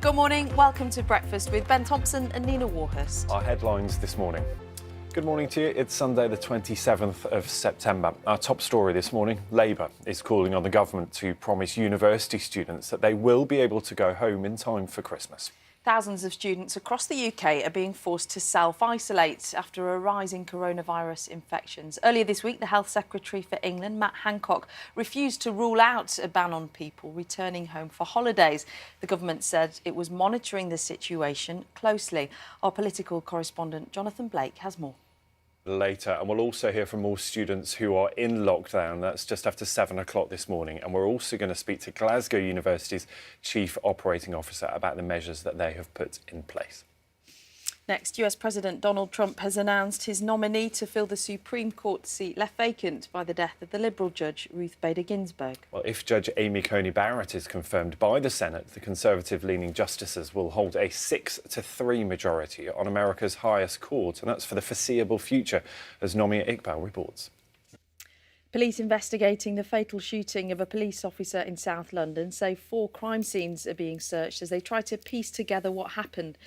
Good morning, welcome to Breakfast with Ben Thompson and Nina Warhurst. Our headlines this morning. Good morning to you. It's Sunday the 27th of September. Our top story this morning, Labour is calling on the government to promise university students that they will be able to go home in time for Christmas. Thousands of students across the UK are being forced to self-isolate after a rise in coronavirus infections. Earlier this week, the Health Secretary for England, Matt Hancock, refused to rule out a ban on people returning home for holidays. The government said it was monitoring the situation closely. Our political correspondent, Jonathan Blake, has more. Later, and we'll also hear from more students who are in lockdown. That's just after 7 o'clock this morning. And we're also going to speak to Glasgow University's Chief Operating Officer about the measures that they have put in place. Next, US President Donald Trump has announced his nominee to fill the Supreme Court seat left vacant by the death of the Liberal judge Ruth Bader Ginsburg. Well, if Judge Amy Coney Barrett is confirmed by the Senate, the Conservative-leaning justices will hold a 6-3 majority on America's highest court, and that's for the foreseeable future, as Nomia Iqbal reports. Police investigating the fatal shooting of a police officer in South London say 4 crime scenes are being searched as they try to piece together what happened.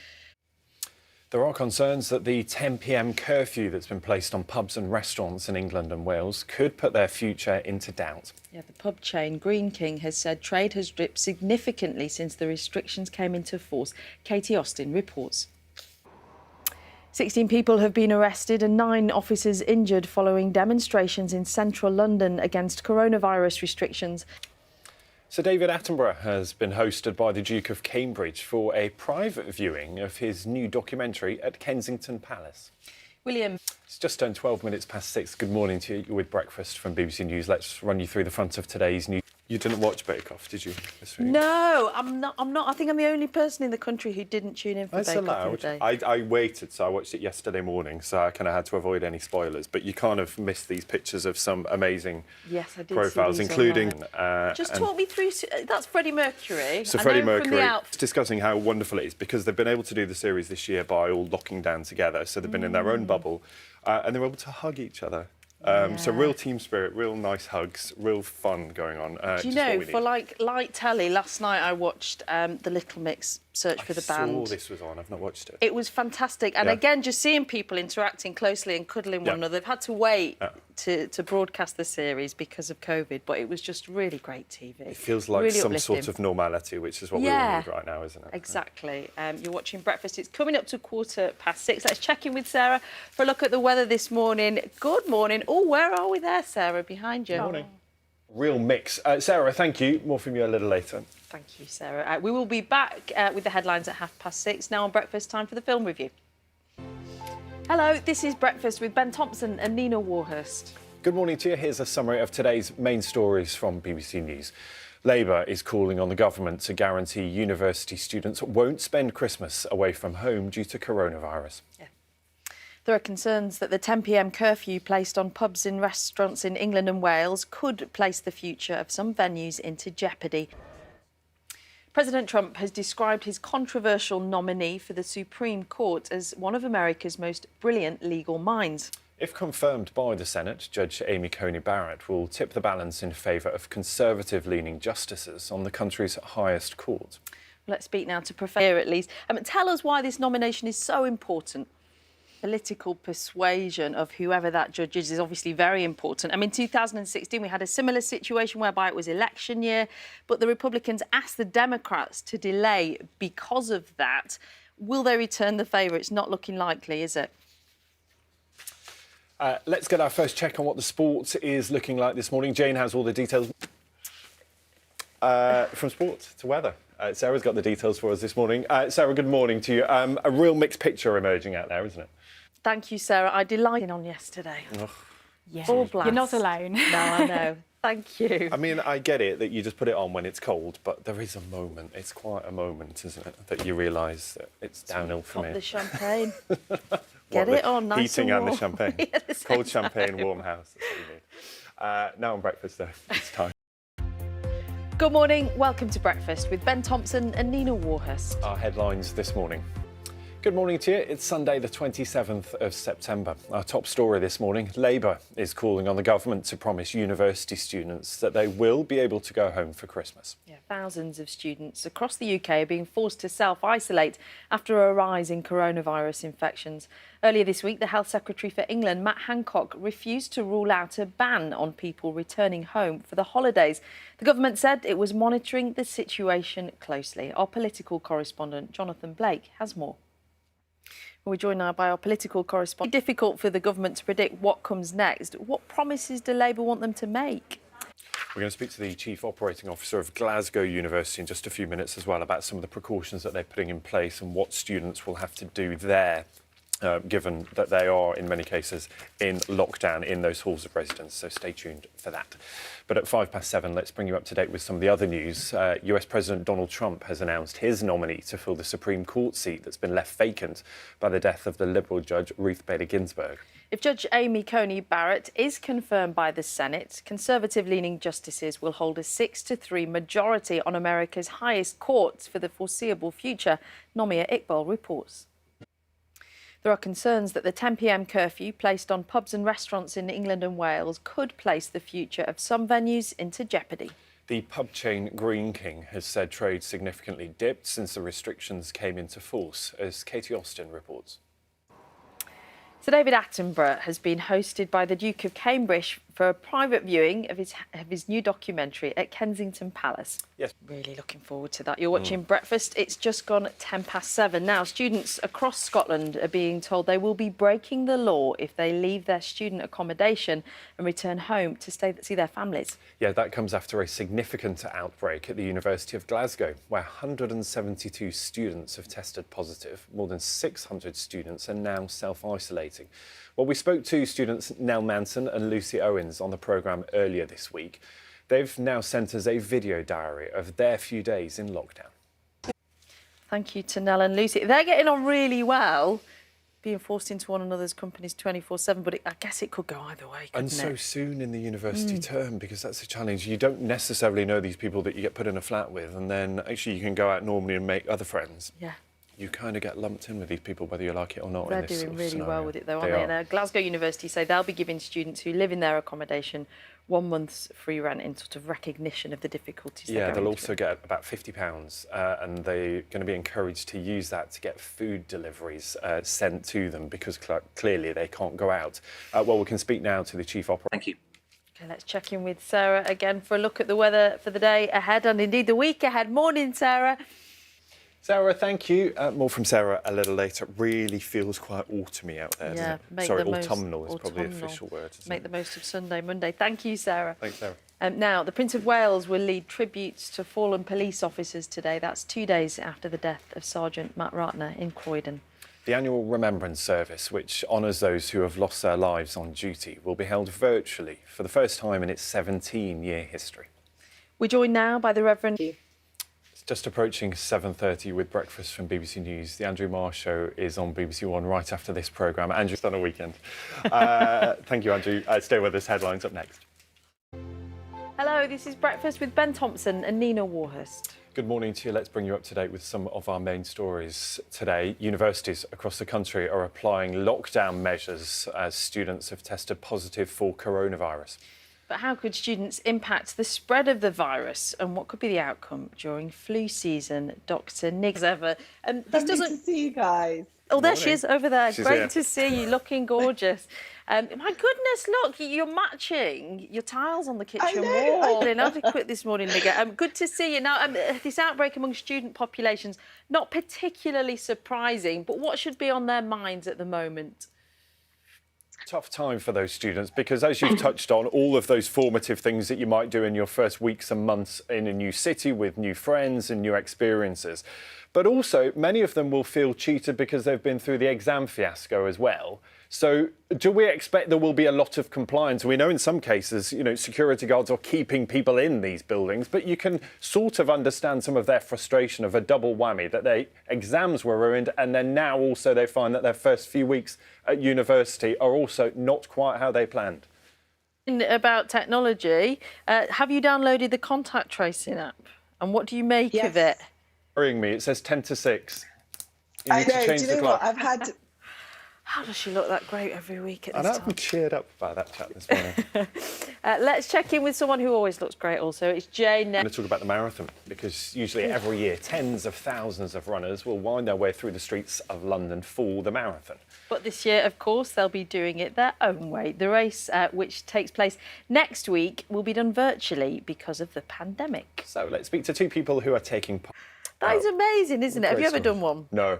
There are concerns that the 10 p.m. curfew that's been placed on pubs and restaurants in England and Wales could put their future into doubt. Yeah, the pub chain Green King has said trade has dipped significantly since the restrictions came into force. Katie Austin reports. 16 people have been arrested and 9 officers injured following demonstrations in central London against coronavirus restrictions. Sir David Attenborough has been hosted by the Duke of Cambridge for a private viewing of his new documentary at Kensington Palace. William. It's just turned 12 minutes past 6. Good morning to you. You're with Breakfast from BBC News. Let's run you through the front of today's news. You didn't watch Bake Off, did you? No, I'm not. I think I'm the only person in the country who didn't tune in for Bake Off today. I waited, so I watched it yesterday morning, so I kind of had to avoid any spoilers. But you kind of missed these pictures of some amazing profiles, including... Just talk me through... That's Freddie Mercury. So Freddie Mercury is discussing how wonderful it is because they've been able to do the series this year by all locking down together. So they've been in their own bubble and they're able to hug each other. So real team spirit, real nice hugs, real fun going on. Do you know, for like light telly, last night I watched the Little Mix Search for the Band. I saw this was on, I've not watched it. It was fantastic. And again, just seeing people interacting closely and cuddling one another. They've had to wait to broadcast the series because of COVID, but it was just really great TV. It feels like really some sort of normality, which is what we all need right now, isn't it? Exactly. You're watching Breakfast. It's coming up to 6:15. Let's check in with Sarah for a look at the weather this morning. Good morning. Oh, where are we there, Sarah? Behind you. Good morning. Real mix. Sarah, thank you. More from you a little later. Thank you, Sarah. We will be back with the headlines at 6:30. Now on Breakfast, time for the film review. Hello, this is Breakfast with Ben Thompson and Nina Warhurst. Good morning to you. Here's a summary of today's main stories from BBC News. Labour is calling on the government to guarantee university students won't spend Christmas away from home due to coronavirus. Yeah. There are concerns that the 10 p.m. curfew placed on pubs and restaurants in England and Wales could place the future of some venues into jeopardy. President Trump has described his controversial nominee for the Supreme Court as one of America's most brilliant legal minds. If confirmed by the Senate, Judge Amy Coney Barrett will tip the balance in favour of conservative-leaning justices on the country's highest court. Let's speak now to Professor at least. Tell us why this nomination is so important. Political persuasion of whoever that judge is obviously very important. In 2016, we had a similar situation whereby it was election year, but the Republicans asked the Democrats to delay because of that. Will they return the favour? It's not looking likely, is it? Let's get our first check on what the sport is looking like this morning. Jane has all the details. From sport to weather. Sarah's got the details for us this morning. Sarah, good morning to you. A real mixed picture emerging out there, isn't it? Thank you, Sarah. I delighted on yesterday. Yeah. Full blast. You're not alone. No, I know. Thank you. I get it that you just put it on when it's cold, but there is a moment. It's quite a moment, isn't it, that you realise that it's downhill from here. The champagne. Get it on, nice heating and warm. the champagne. Cold champagne, warm house. That's what you need. Now on Breakfast, though. It's time. Good morning. Welcome to Breakfast with Ben Thompson and Nina Warhurst. Our headlines this morning. Good morning to you. It's Sunday, the 27th of September. Our top story this morning, Labour is calling on the government to promise university students that they will be able to go home for Christmas. Yeah, thousands of students across the UK are being forced to self-isolate after a rise in coronavirus infections. Earlier this week, the Health Secretary for England, Matt Hancock, refused to rule out a ban on people returning home for the holidays. The government said it was monitoring the situation closely. Our political correspondent, Jonathan Blake, has more. We're joined now by our political correspondent. It's difficult for the government to predict what comes next. What promises do Labour want them to make? We're going to speak to the Chief Operating Officer of Glasgow University in just a few minutes as well about some of the precautions that they're putting in place and what students will have to do there, given that they are, in many cases, in lockdown in those halls of residence. So stay tuned for that. But at 7:05, let's bring you up to date with some of the other news. US President Donald Trump has announced his nominee to fill the Supreme Court seat that's been left vacant by the death of the Liberal judge Ruth Bader Ginsburg. If Judge Amy Coney Barrett is confirmed by the Senate, Conservative-leaning justices will hold a 6-3 majority on America's highest court for the foreseeable future, Nomia Iqbal reports. There are concerns that the 10 p.m. curfew placed on pubs and restaurants in England and Wales could place the future of some venues into jeopardy. The pub chain Green King has said trade significantly dipped since the restrictions came into force, as Katie Austin reports. Sir David Attenborough has been hosted by the Duke of Cambridge for a private viewing of his new documentary at Kensington Palace. Yes. Really looking forward to that. You're watching Breakfast. It's just gone 7:10. Now, students across Scotland are being told they will be breaking the law if they leave their student accommodation and return home to see their families. Yeah, that comes after a significant outbreak at the University of Glasgow, where 172 students have tested positive. More than 600 students are now self-isolating. Well, we spoke to students Nell Manson and Lucy Owens on the programme earlier this week. They've now sent us a video diary of their few days in lockdown. Thank you to Nell and Lucy. They're getting on really well, being forced into one another's companies 24/7, but I guess it could go either way, couldn't And so it? soon in the university term, because that's a challenge. You don't necessarily know these people that you get put in a flat with, and then actually you can go out normally and make other friends. Yeah. You kind of get lumped in with these people, whether you like it or not. They're in this doing sort of really scenario. well with it, though, aren't They they? are. And Glasgow University say they'll be giving students who live in their accommodation 1 month's free rent in sort of recognition of the difficulties they're Yeah, going they'll through. also get about £50, and they're going to be encouraged to use that to get food deliveries sent to them because clearly they can't go out. Well, we can speak now to the Chief Operator. Thank you. Okay, let's check in with Sarah again for a look at the weather for the day ahead and indeed the week ahead. Morning, Sarah. Sarah, thank you. More from Sarah a little later. It really feels quite autumny out there, doesn't it? Sorry, autumnal is probably the official word, isn't Make it? the most of Sunday, Monday. Thank you, Sarah. Thanks, Sarah. Now, the Prince of Wales will lead tributes to fallen police officers today. That's 2 days after the death of Sergeant Matt Ratner in Croydon. The annual Remembrance Service, which honours those who have lost their lives on duty, will be held virtually for the first time in its 17-year history. We're joined now by the Reverend... It's just approaching 7:30 with breakfast from BBC News. The Andrew Marr Show is on BBC One right after this programme. Andrew's done a weekend. Thank you, Andrew. Stay with us. Headlines up next. Hello, this is Breakfast with Ben Thompson and Nina Warhurst. Good morning to you. Let's bring you up to date with some of our main stories today. Universities across the country are applying lockdown measures as students have tested positive for coronavirus. But how could students impact the spread of the virus and what could be the outcome during flu season? Dr. Niggs ever. This doesn't... to see you guys. Oh, there she is over there. She's Great here. to see you, looking gorgeous. My goodness, look, you're matching your tiles on the kitchen wall. I'll quit this morning, Nigger. Good to see you. Now, this outbreak among student populations, not particularly surprising, but what should be on their minds at the moment? Tough time for those students because, as you've touched on, all of those formative things that you might do in your first weeks and months in a new city with new friends and new experiences. But also, many of them will feel cheated because they've been through the exam fiasco as well. So do we expect there will be a lot of compliance? We know in some cases, security guards are keeping people in these buildings, but you can sort of understand some of their frustration of a double whammy, that their exams were ruined and then now also they find that their first few weeks at university are also not quite how they planned. About technology, have you downloaded the contact tracing app? And what do you make of it? Worrying me, it says 10 to 6. You I need to know. change Do you the know clock. what? I've had. How does she look that great every week at And this I'm time? cheered up by that chat this morning. Let's check in with someone who always looks great also. It's Jane. I'm going to talk about the marathon because usually every year tens of thousands of runners will wind their way through the streets of London for the marathon. But this year, of course, they'll be doing it their own way. The race, which takes place next week, will be done virtually because of the pandemic. So let's speak to two people who are taking part. That is amazing, isn't it? Have you ever done one? No.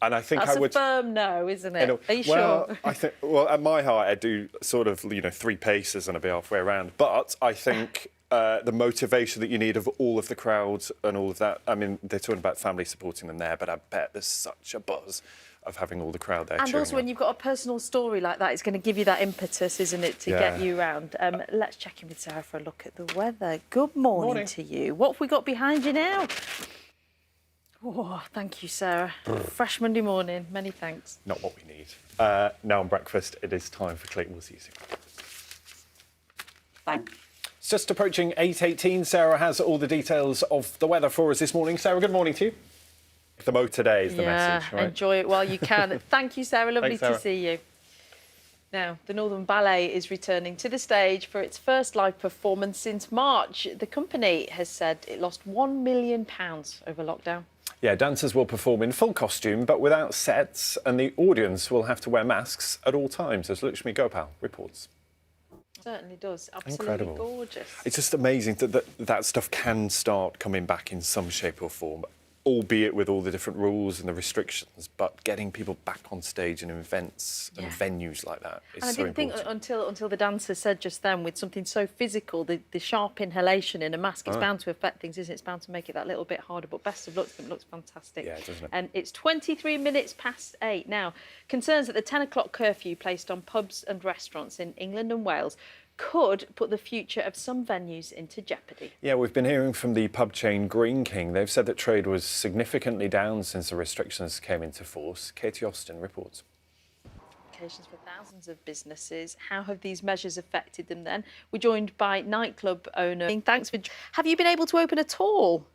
And I think That's I would. a firm no, isn't it? Are you well, sure? I think. Well, at my heart, I do sort of 3 paces and I'll be halfway around. But I think the motivation that you need of all of the crowds and all of that. I mean, they're talking about family supporting them there, but I bet there's such a buzz of having all the crowd there. And also, when you've got a personal story like that, it's going to give you that impetus, isn't it, to get you round. Let's check in with Sarah for a look at the weather. Good morning to you. What have we got behind you now? Oh, thank you, Sarah. Fresh Monday morning. Many thanks. Not what we need. Now on breakfast, it is time for Clayton. We'll see you soon. Thanks. It's just approaching 8:18. Sarah has all the details of the weather for us this morning. Sarah, good morning to you. The mo today is the message, right? Enjoy it while you can. Thank you, Sarah. Lovely Thanks, Sarah. to see you. Now, the Northern Ballet is returning to the stage for its first live performance since March. The company has said it lost £1 million over lockdown. Yeah, dancers will perform in full costume but without sets, and the audience will have to wear masks at all times, as Lakshmi Gopal reports. Certainly does. Absolutely Incredible. Gorgeous. It's just amazing that stuff can start coming back in some shape or form, albeit with all the different rules and the restrictions, but getting people back on stage in events and venues like that is And I so didn't important. think until the dancer said just then, with something so physical, the sharp inhalation in a mask, it's bound to affect things, isn't it? It's bound to make it that little bit harder. But best of luck to them. It looks fantastic. Yeah, doesn't it? And it's 23 minutes past 8 now. Concerns that the 10 o'clock curfew placed on pubs and restaurants in England and Wales could put the future of some venues into jeopardy. Yeah, we've been hearing from the pub chain Green King. They've said that trade was significantly down since the restrictions came into force. Katie Austin reports. Implications for thousands of businesses. How have these measures affected them then? We're joined by nightclub owner. Thanks for. Have you been able to open at all?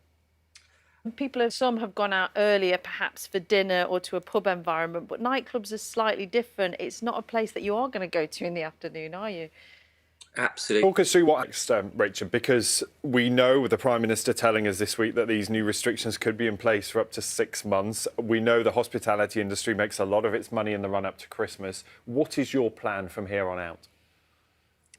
Some have gone out earlier, perhaps for dinner or to a pub environment, but nightclubs are slightly different. It's not a place that you are going to go to in the afternoon, are you? Absolutely. Talk us through what next, Rachel, because we know with the Prime Minister telling us this week that these new restrictions could be in place for up to 6 months. We know the hospitality industry makes a lot of its money in the run-up to Christmas. What is your plan from here on out?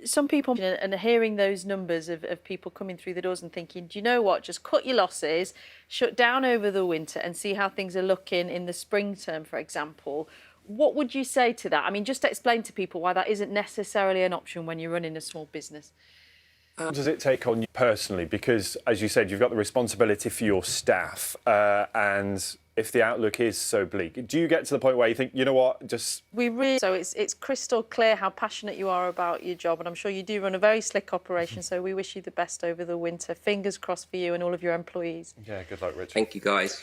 Some people and hearing those numbers of people coming through the doors and thinking, do you know what, just cut your losses, shut down over the winter and see how things are looking in the spring term, for example. What would you say to that? I mean, just explain to people why that isn't necessarily an option when you're running a small business. What does it take on you personally? Because, as you said, you've got the responsibility for your staff. And if the outlook is so bleak, do you get to the point where you think, you know what, So it's crystal clear how passionate you are about your job. And I'm sure you do run a very slick operation. So we wish you the best over the winter. Fingers crossed for you and all of your employees. Yeah, good luck, Richard. Thank you, guys.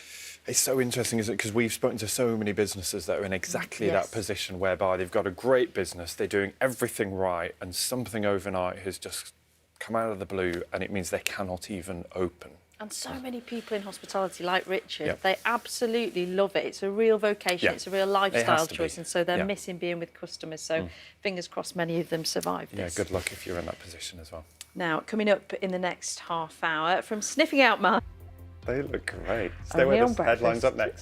It's so interesting, isn't it? Because we've spoken to so many businesses that are in exactly that position whereby they've got a great business, they're doing everything right, and something overnight has just come out of the blue, and it means they cannot even open. And so many people in hospitality, like Richard, they absolutely love it. It's a real vocation, it's a real lifestyle choice, and so they're missing being with customers. So fingers crossed many of them survive this. Yeah, good luck if you're in that position as well. Now, coming up in the next half hour, from sniffing out my... They look great. Stay with us. Headlines up next.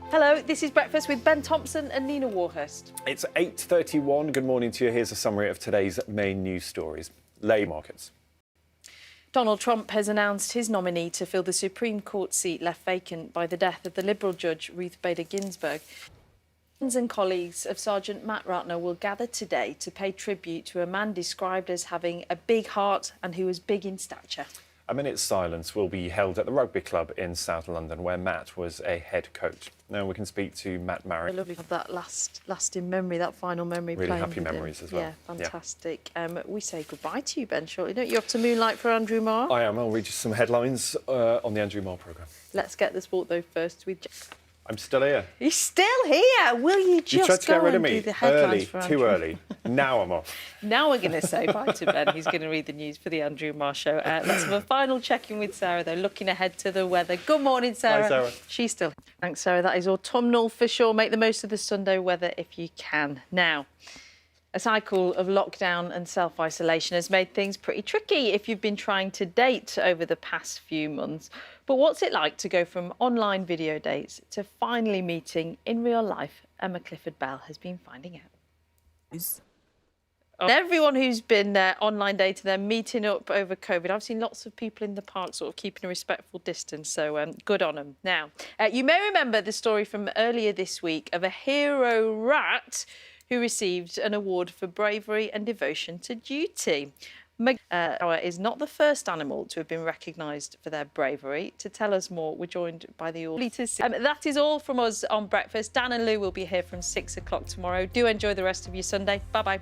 Hello, this is Breakfast with Ben Thompson and Nina Warhurst. It's 8:31. Good morning to you. Here's a summary of today's main news stories. Labour markets. Donald Trump has announced his nominee to fill the Supreme Court seat left vacant by the death of the Liberal judge Ruth Bader Ginsburg. Friends and colleagues of Sergeant Matt Ratner will gather today to pay tribute to a man described as having a big heart and who was big in stature. A minute's silence will be held at the rugby club in South London, where Matt was a head coach. Now we can speak to Matt Marriott. Lovely to have that lasting memory, that final memory. Really playing happy with him. memories as well. Yeah, fantastic. We say goodbye to you, Ben, shortly. Don't you off to Moonlight for Andrew Marr? I am. I'll read you some headlines on the Andrew Marr programme. Let's get the sport, though, first with Jack. I'm still here. He's still here. Will you just You tried to get rid of do me the headlines early, for too Andrew? early. Now I'm off. Now we're going to say bye to Ben. He's going to read the news for the Andrew Marr Show. Let's have a final check-in with Sarah, though, looking ahead to the weather. Good morning, Sarah. Hi, Sarah. She's still here. Thanks, Sarah. That is autumnal for sure. Make the most of the Sunday weather if you can. Now, a cycle of lockdown and self-isolation has made things pretty tricky if you've been trying to date over the past few months. But what's it like to go from online video dates to finally meeting in real life? Emma Clifford-Bell has been finding out. Everyone who's been online dating, they're meeting up over COVID. I've seen lots of people in the park sort of keeping a respectful distance, so good on them. Now, you may remember the story from earlier this week of a hero rat who received an award for bravery and devotion to duty. Is not the first animal to have been recognised for their bravery. To tell us more, we're joined by the auditors. That is all from us on Breakfast. Dan and Lou will be here from 6 o'clock tomorrow. Do enjoy the rest of your Sunday. Bye-bye.